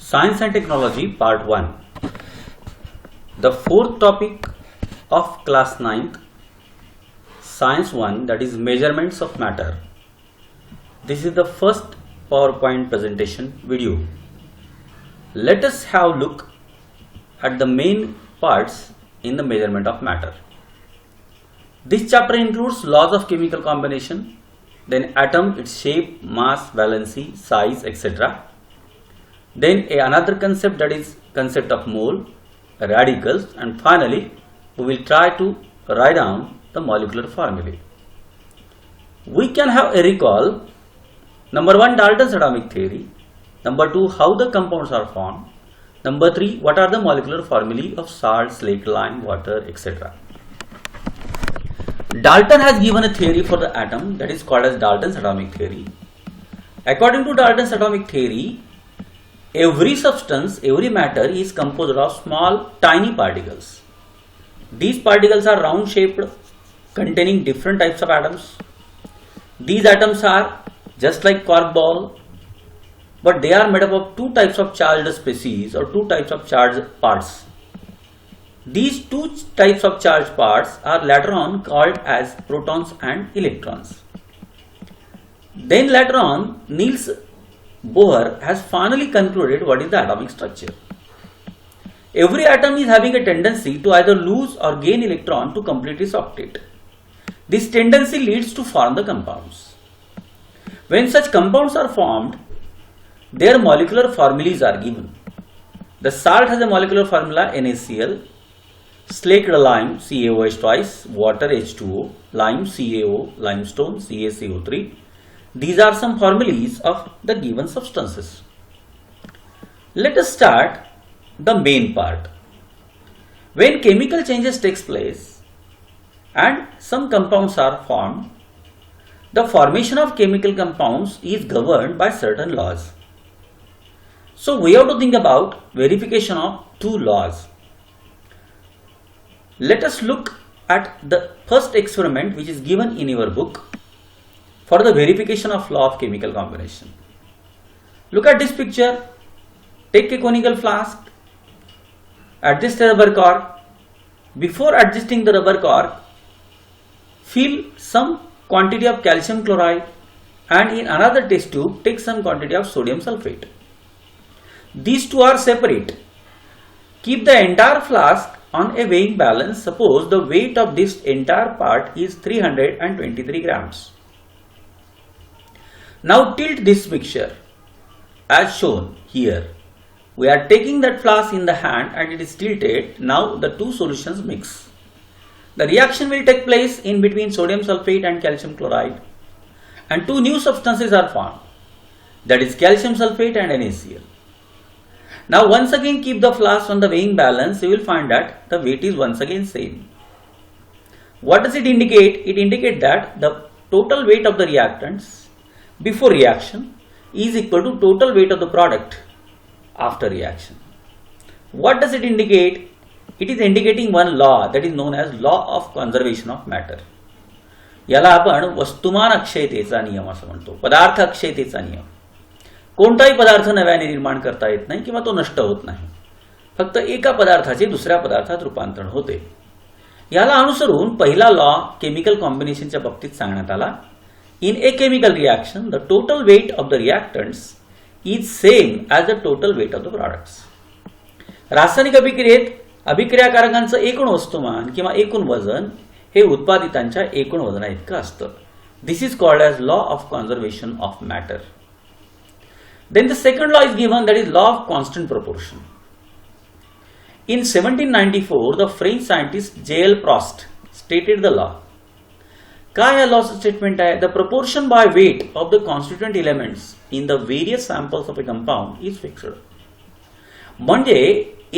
Science and Technology Part 1. The fourth topic of class 9th, Science 1, that is Measurements of Matter. This is the first PowerPoint presentation video. Let us have a look at the main parts in the measurement of matter. This chapter includes laws of chemical combination, then atom, its shape, mass, valency, size, etc. Then another concept, that is concept of mole, radicals, and finally we will try to write down the molecular formulae. We can have a recall. Number 1, Dalton's atomic theory. Number 2, how the compounds are formed. Number 3, what are the molecular formulae of salt, slate, lime, water, etc. Dalton has given a theory for the atom, that is called as Dalton's atomic theory. According to Dalton's atomic theory, every substance, every matter is composed of small, tiny particles. These particles are round shaped, containing different types of atoms. These atoms are just like cork ball, but they are made up of two types of charged species or two types of charged parts. These two types of charged parts are later on called as protons and electrons. Then later on, Niels Bohr has finally concluded what is the atomic structure. Every atom is having a tendency to either lose or gain electron to complete its octet. This tendency leads to form the compounds. When such compounds are formed, their molecular formulas are given. The salt has a molecular formula NaCl, slaked lime CaOH twice, water H2O, lime CaO, limestone CaCO3. These are some formulas of the given substances. Let us start the main part. When chemical changes takes place and some compounds are formed, the formation of chemical compounds is governed by certain laws. So we have to think about verification of two laws. Let us look at the first experiment which is given in your book for the verification of law of chemical combination. Look at this picture. Take a conical flask, adjust the rubber cork. Before adjusting the rubber cork, fill some quantity of calcium chloride and in another test tube take some quantity of sodium sulfate. These two are separate. Keep the entire flask on a weighing balance. Suppose the weight of this entire part is 323 grams. Now tilt this mixture as shown here. We are taking that flask in the hand and it is tilted. Now the two solutions mix. The reaction will take place in between sodium sulfate and calcium chloride, and two new substances are formed, that is calcium sulfate and NaCl. Now once again keep the flask on the weighing balance. You will find that the weight is once again same. What does it indicate? It indicates that the total weight of the reactants before reaction is equal to total weight of the product after reaction. What does it indicate? It is indicating one law, that is known as law of conservation of matter. याला आपण वस्तुमान अक्षयतेचा नियम असं म्हणतो, पदार्थ अक्षयतेचा नियम. कोणताही पदार्थ नव्याने निर्माण करता येत नाही किंवा तो नष्ट होत नाही, फक्त एका पदार्थाचे दुसऱ्या पदार्थात रूपांतरण होते. याला अनुसरून पहिला लॉ केमिकल कॉम्बिनेशनच्या बाबतीत सांगण्यात आला. In a chemical reaction, the total weight of the reactants is same as the total weight of the products. रासायनिक अभिक्रियेत अभिक्रियाकारकांचं एकूण वस्तुमान किंवा एकूण वजन हे उत्पादितांच्या एकूण वजना इतकं असतं. This is called as law of conservation of matter. Then the second law is given, that is law of constant proportion. In 1794, the French scientist J.L. Proust stated the law. काय या लॉचं स्टेटमेंट आहे? The proportion by weight of the constituent elements in the various samples of a compound is fixed. म्हणजे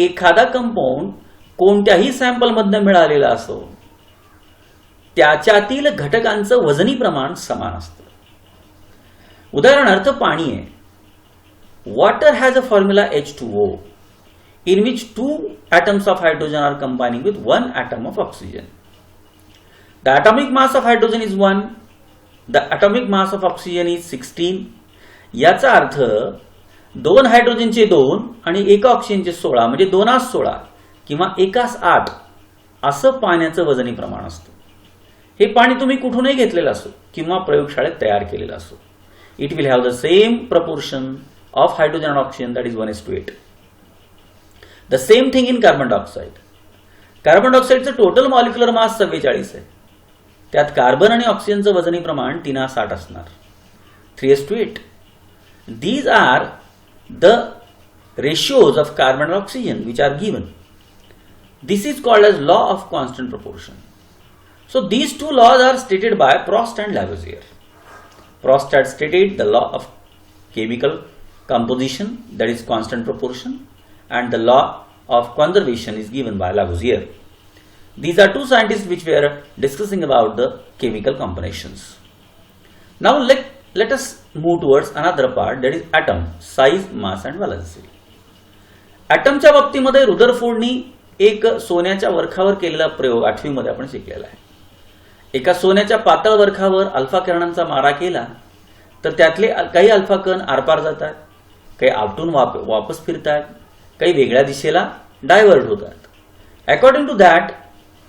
एखादा compound कोणत्याही sample मधनं मिळालेला असो, त्याच्यातील घटकांचं वजनी प्रमाण समान असतं. उदाहरणार्थ पाणी आहे. Water has a formula H2O in which two atoms of hydrogen are combining with one atom of oxygen. The atomic mass of hydrogen is 1, the atomic mass of oxygen is 16. याचा अर्थ 2 हायड्रोजनचे 2 आणि एका ऑक्सिजनचे 16 म्हणजे 2 16 किंवा 1 8 असं पाण्याचं वजनी प्रमाण असतं. हे पाणी तुम्ही कुठूनही घेतलेलं असो किंवा प्रयोगशाळेत तयार केलेलं असो, it will have the same proportion of hydrogen and oxygen, that is 1:8. The same thing in carbon dioxide. Carbon डायऑक्साइडचं टोटल मॉलिक्युलर मास 44 आहे. त्यात कार्बन आणि ऑक्सिजनचं वजनी प्रमाण 3:8 असणार, 3:8. These are the ratios of carbon and oxygen which are given. This is called as law of constant proportion. So these two laws are stated by Prost and Lavoisier. Prost had stated the law of chemical composition, that is constant proportion, and the law of conservation is given by Lavoisier. These are two scientists which were discussing about the chemical combinations. Now let us move towards another part, that is atom, size, mass and valency. ॲटमच्या बाबतीमध्ये रुदरफोर्डनी एक सोन्याच्या वरखावर केलेला प्रयोग 8वी मध्ये आपण शिकलेला आहे. एका सोन्याच्या पातळ वरखावर अल्फा किरणांचा मारा केला तर त्यातले काही अल्फा कण आरपार जातात, काही आपटून वापस फिरतात, काही वेगळ्या दिशेला डायव्हर्ट होतात. According to that,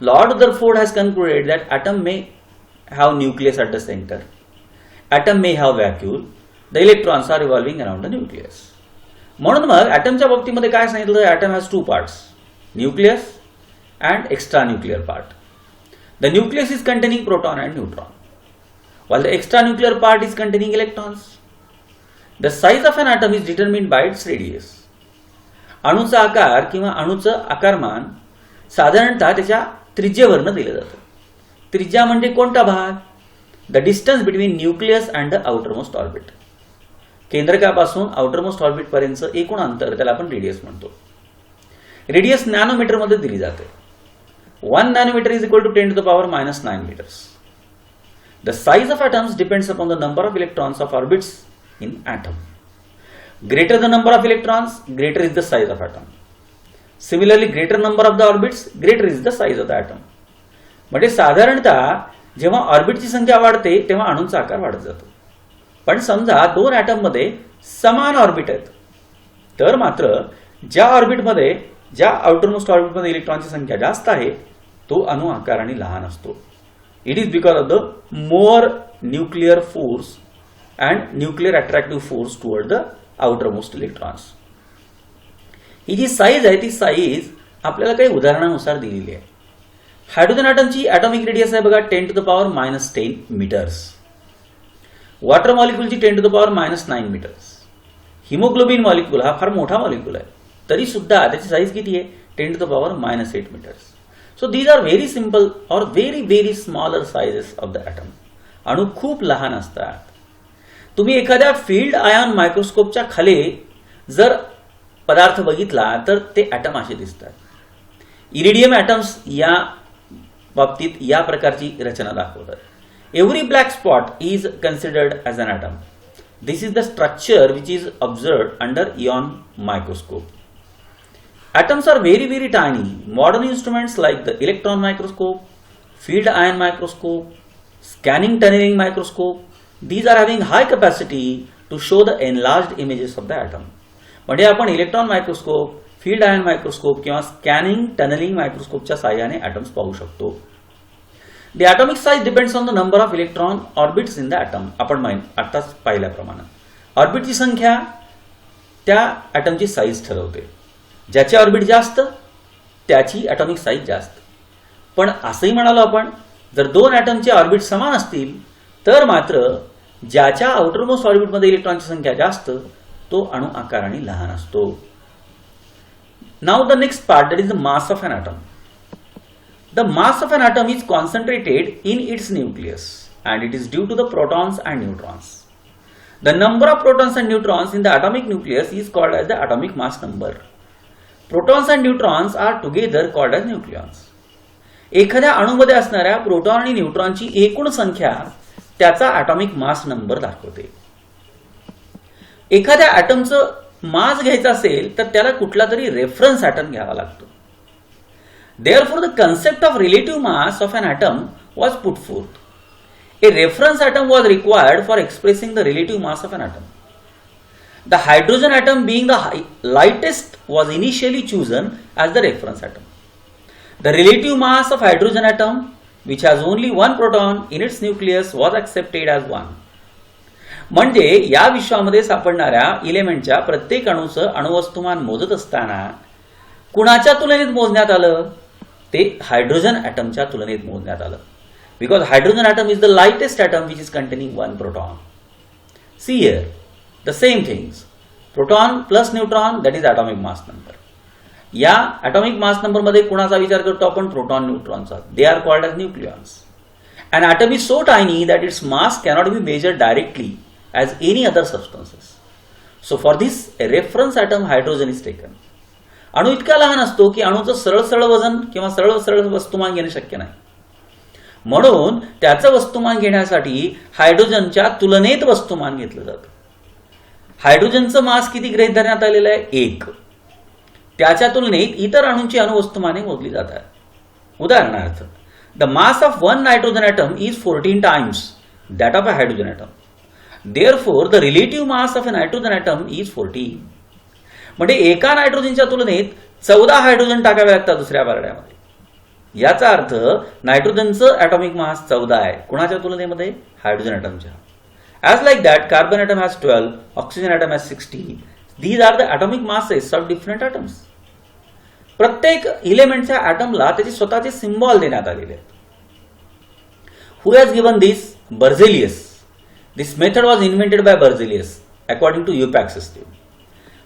Lord Rutherford has concluded that atom may have nucleus at the centre. Atom may have vacuole. The electrons are revolving around the nucleus. म्हणून मग ॲटमच्या बाबतीमध्ये काय सांगितलं, atom has 2 parts, nucleus and extra nuclear part. The nucleus is containing proton and neutron, while the extra nuclear part is containing electrons. The size of an atom is determined by its radius. अणूचा आकार किंवा अणूचं आकारमान साधारणतः त्याच्या त्रिज्येवरनं दिलं जातं. त्रिज्या म्हणजे कोणता भाग? The distance between nucleus and the outermost orbit. केंद्रकापासून आउटरमोस्ट ऑर्बिट पर्यंत एकूण अंतर, त्याला आपण रेडियस म्हणतो. रेडियस नॅनोमीटर मध्ये दिली जाते. 1 nanometre is equal to 10 to the power -9 meters. The size of atoms depends upon the number of electrons of orbits in atom. Greater the number of electrons, greater is the size of atom. Similarly, greater number of the orbits, greater is the size of the atom. म्हणजे साधारणतः जेव्हा ऑर्बिटची संख्या वाढते तेव्हा अणूंचा आकार वाढत जातो. पण समजा 2 ॲटम मध्ये समान ऑर्बिट आहेत, तर मात्र ज्या ऑर्बिटमध्ये, ज्या आउटरमोस्ट ऑर्बिटमध्ये इलेक्ट्रॉनची संख्या जास्त आहे तो अणू आकाराने लहान असतो. It is because of the more nuclear force and nuclear attractive force toward the outermost electrons. ही जी साईज आहे ती साईज आपल्याला काही उदाहरणानुसार दिलेली आहे. हायड्रोजन ॲटमची ॲटॉमिक रेडियस आहे बघा 10 to the power -10 मीटर्स. वॉटर मॉलिक्यूलची 10 to the power -9 मीटर्स. हिमोग्लोबिन मॉलिक्यूल हा फार मोठा मॉलिक्यूल आहे, तरी सुद्धा त्याची साईज किती आहे? 10 to the power -8 मीटर्स. So these are very simple or very very smaller sizes of the atom. अणू खूप लहान असतात. तुम्ही एखाद्या फील्ड आयॉन मायक्रोस्कोपच्या खाली जर पदार्थ बघितला तर ते ॲटम असे दिसतात. इरिडियम ॲटम्स या बाबतीत या प्रकारची रचना दाखवतात. Every black spot is considered as an atom. This is the structure which is observed under ion microscope. Atoms are very very tiny. Modern instruments like the electron microscope, field ion microscope, scanning tunneling microscope, these are having high capacity to show the enlarged images of the atom. म्हणजे आपण electron microscope, field ion microscope किंवा scanning tunnelling मायक्रोस्कोपच्या साहाय्याने atoms पाहू शकतो. The atomic size depends on the number of electron orbits in the atom. आपण आताच पाहिल्याप्रमाणे ऑर्बिटची संख्या त्या ॲटमची साईज ठरवते. ज्याची ऑर्बिट जास्त त्याची ॲटॉमिक साईज जास्त. पण असंही म्हणालो आपण, जर 2 ॲटमचे ऑर्बिट समान असतील तर मात्र ज्याच्या आउटरमोस्ट ऑर्बिटमध्ये इलेक्ट्रॉनची संख्या जास्त तो अणू आकाराने लहान असतो. Now the next part, that is the mass of an atom. The mass of an atom is concentrated in its nucleus and it is due to the protons and neutrons. The number of protons and neutrons in the atomic nucleus is called as the atomic mass number. Protons and neutrons are together called as nucleons. एखाद्या अणूमध्ये असणाऱ्या proton आणि न्यूट्रॉनची एकूण संख्या त्याचा atomic mass number दाखवते. एखाद्या ॲटमचं मास घ्यायचं असेल तर त्याला कुठला तरी रेफरन्स ॲटम घ्यावा लागतो. Therefore the concept of relative mass of an atom was put forth. A reference atom was required for expressing the relative mass of an atom. The hydrogen atom being the lightest was initially chosen as the reference atom. The relative mass of hydrogen atom, which has only one proton in its nucleus, was accepted as 1. म्हणजे या विश्वामध्ये सापडणाऱ्या इलेमेंटच्या प्रत्येक अणूचं अणुवस्तुमान मोजत असताना कुणाच्या तुलनेत मोजण्यात आलं? ते हायड्रोजन ॲटमच्या तुलनेत मोजण्यात आलं. Because hydrogen atom is the lightest atom which is containing 1 proton. See here, the same things. Proton plus neutron, that is atomic mass number. या atomic mass number मध्ये कुणाचा विचार करतो आपण? Proton न्यूट्रॉनचा. They are called as nucleons. An atom is so tiny that its mass cannot be measured directly as any other substances. So for this, a reference atom hydrogen is taken. अणू इतका लहान असतो की अणूचं सरळ सरळ वजन किंवा सरळ सरळ वस्तुमान घेणे शक्य नाही. म्हणून त्याचं वस्तुमान घेण्यासाठी हायड्रोजनच्या तुलनेत वस्तुमान घेतलं जातं. हायड्रोजनचं मास किती गृहीत धरण्यात आलेलं आहे? 1. त्याच्या तुलनेत इतर अणूंची अणुवस्तुमाने मोजली जातात. उदाहरणार्थ, the mass of 1 nitrogen atom is 14 times that of a hydrogen atom. Therefore, the relative mass of a nitrogen atom is 14. म्हणजे एका नायट्रोजनच्या तुलनेत 14 हायड्रोजन टाकावे लागतात दुसऱ्या बारड्यामध्ये. याचा अर्थ नायट्रोजनचं ॲटॉमिक मास 14 आहे. कुणाच्या तुलनेमध्ये? Hydrogen ॲटमच्या. As like that, carbon atom has 12, oxygen atom has 16. These are the atomic masses of different atoms. प्रत्येक इलेमेंटच्या ॲटमला त्याचे स्वतःचे सिम्बॉल देण्यात आलेले आहेत. Who has given this? Berzelius. This method was invented by Berzelius according to UPAC system.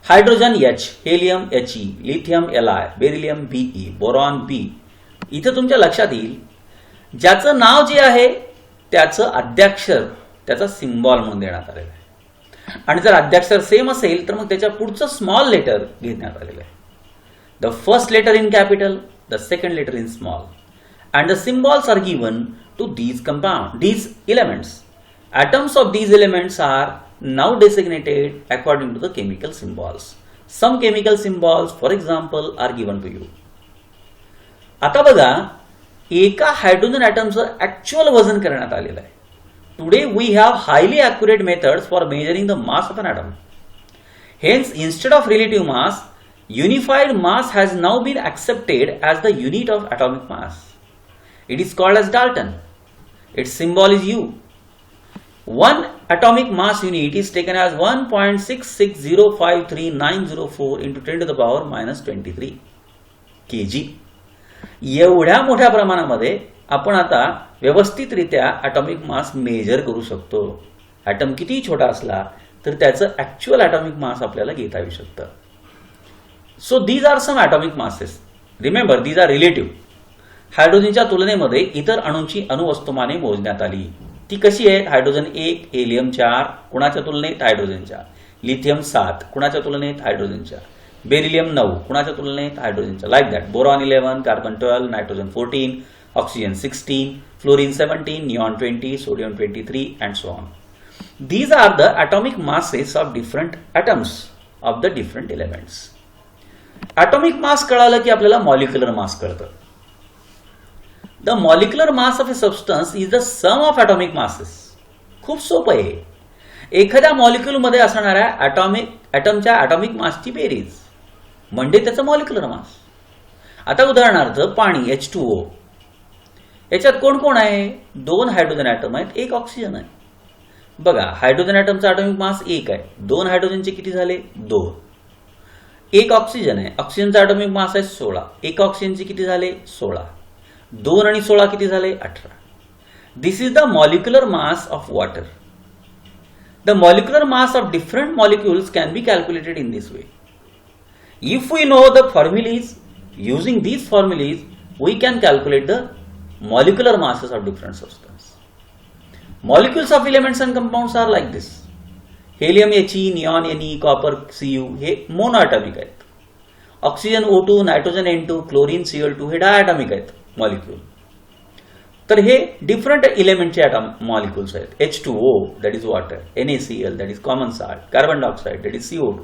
Hydrogen H, helium He, lithium Li, beryllium Be, boron B. इथं तुमच्या लक्षात येईल, ज्याचं नाव जे आहे त्याचं आद्याक्षर त्याचा सिम्बॉल म्हणून देण्यात आलेला आहे. आणि जर आद्याक्षर सेम असेल तर मग त्याच्या पुढचं स्मॉल लेटर घेण्यात आलेलं आहे. The first letter in capital, the second letter in small, and the symbols are given to these elements. Atoms of these elements are now designated according to the chemical symbols. Some chemical symbols, for example, are given to you. आता बघा, एका hydrogen ॲटमचं actual वजन करण्यात आलेलं आहे. Today we have highly accurate methods for measuring the mass of an atom. Hence, instead of relative mass, unified mass has now been accepted as the unit of atomic mass. It is called as Dalton. Its symbol is U. One atomic mass unit is taken as 1.66053904 into 10 to the power minus 23 kg. एवढ्या मोठ्या प्रमाणामध्ये आपण आता व्यवस्थितरित्या atomic mass major करू शकतो. Item किती छोटा असला तर त्याचं ॲक्च्युअल ॲटॉमिक मास आपल्याला घेता येऊ शकतं. So these are some atomic masses. Remember, these are relative. हायड्रोजनच्या तुलनेमध्ये इतर अणूंची अणुवस्तुमाने मोजण्यात आली. ती कशी आहेत? हायड्रोजन 1, हेलियम 4, कुणाच्या तुलनेत? हायड्रोजनच्या. लिथियम 7, कुणाच्या तुलनेत? हायड्रोजनच्या. बेरिलियम 9, कुणाच्या तुलनेत? हायड्रोजनच्या. Like that. Boron 11, carbon 12, nitrogen 14, oxygen 16, fluorine 17, neon 20, sodium 23, and so on. These are the atomic masses of different atoms of the different elements. Atomic mass कळालं की आपल्याला molecular mass कळतं. The molecular mass of a substance is the sum of atomic masses. खूप सोपं आहे. एखाद्या molecule मध्ये असणाऱ्या ॲटमच्या ॲटॉमिक मासची बेरीज म्हणजे त्याचं मॉलिक्युलर मास. आता उदाहरणार्थ पाणी H2O. याच्यात कोण कोण आहे? 2 हायड्रोजन ॲटम आहेत, 1 ऑक्सिजन आहे. बघा, हायड्रोजन ॲटमचा ॲटॉमिक मास 1 आहे. 2 हायड्रोजनचे किती झाले? 2. 1 ऑक्सिजन आहे. ऑक्सिजनचा ॲटॉमिक मास आहे 16. 1 ऑक्सिजनचे किती झाले? 16. 2 आणि 16 किती झाले? 18. This is the molecular mass of water. The molecular mass of different molecules can be calculated in this way. If we know the formulae, using these formulas we can calculate the molecular masses of different substances. Molecules of elements and compounds are like this. Helium He, neon Ne, copper Cu हे monoatomic आहेत. Oxygen O2, nitrogen N2, chlorine Cl2 हे डायएटॉमिक आहेत molecule. तर हे different एलिमेंटचे molecules आहेत. H2O, that is water, NaCl, that is common salt, carbon dioxide, that is CO2.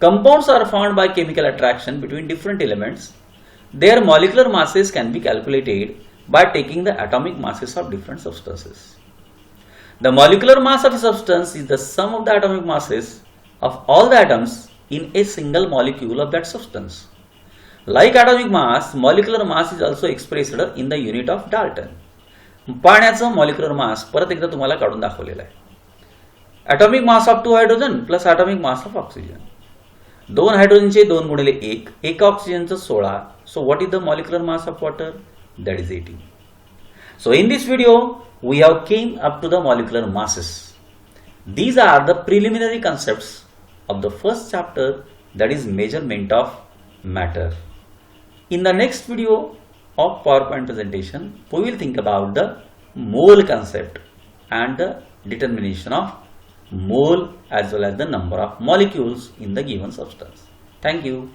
Compounds are formed by chemical attraction between different elements. Their molecular masses can be calculated by taking the atomic masses of different substances. The molecular mass of a substance is the sum of the atomic masses of all the atoms in a single molecule of that substance. Like atomic mass, molecular mass is also expressed in the unit of Dalton. पाण्याचं molecular mass परत एकदा तुम्हाला काढून दाखवलेलं आहे. Atomic mass of 2 hydrogen plus atomic mass of oxygen. 2 हायड्रोजनचे 2 गुणिले 1, 1 ऑक्सिजनचं 16. So what is the molecular mass of water? That is 18. So in this video we have came up to the molecular masses. These are the preliminary concepts of the first chapter, that is measurement of matter. In the next video of PowerPoint presentation, we will think about the mole concept and the determination of mole as well as the number of molecules in the given substance. Thank you.